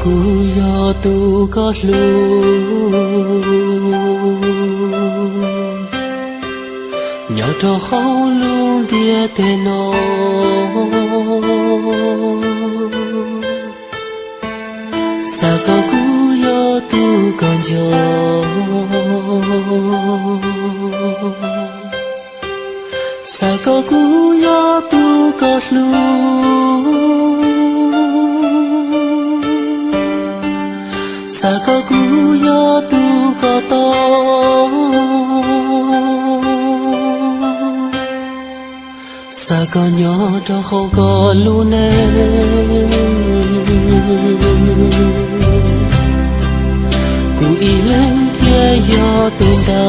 cú yo tu có lu nhỏ trò khâu luôn dia tê nó sa có cú yo tu còn gió sa có cú yo tu có lu sa có cú yo tu có to sa có nhỏ cho không có luôn em cú ý lên thiên yo tên ta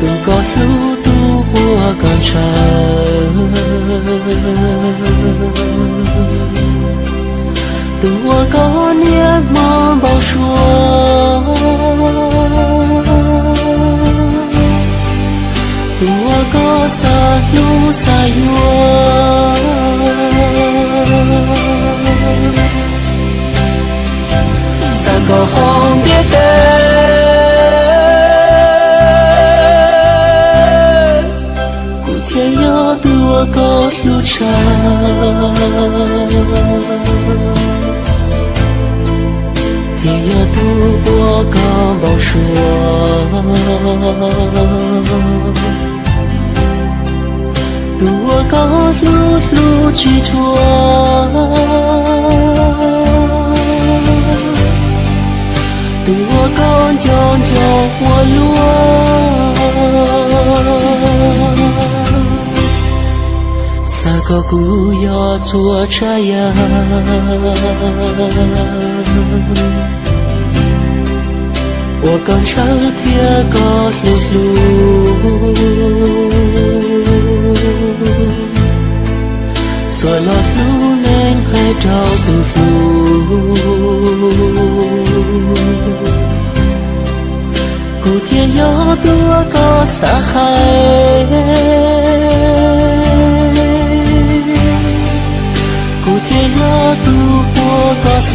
tu có lu tu qua con trai tua có niềm mơ bao xuân tua có xa lu xa yua xa có không biết tên cụ thiên nhớ tua có lu cha thì giờ tu qua có bao xuân tu có lúc lúc chỉ thua tu con chọn cho qua lúa sa có cú yo chua trái ya我刚上天高路路，做了路能还找到路，古天要多个撒海，古天要多我个塞。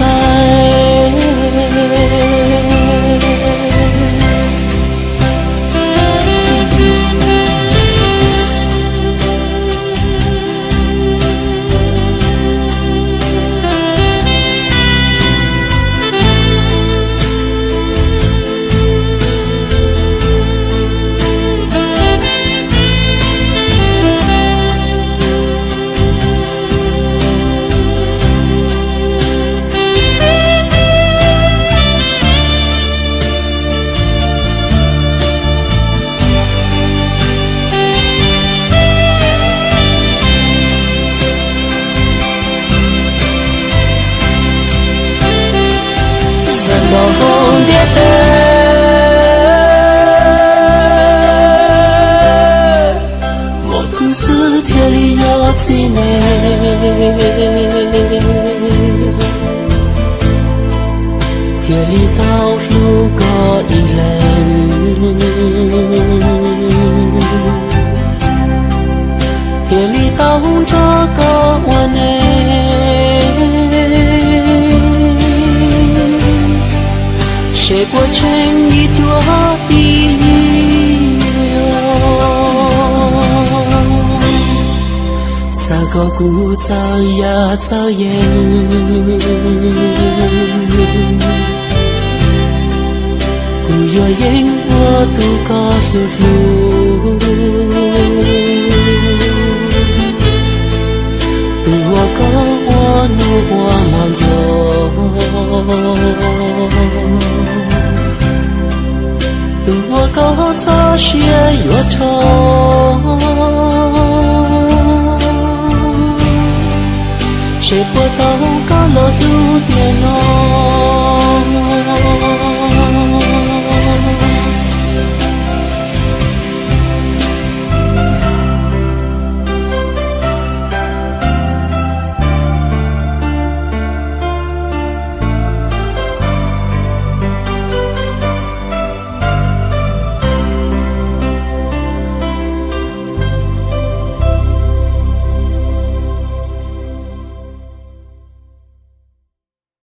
红蝶飞，我故事天里有几年，天里道路过一人，天里道这个我呢。谁过成一朵一撒个古早呀早烟，古有烟我都告诉路，都我告我努我忙走。我高早学乐唱，谁不懂高了路边哦？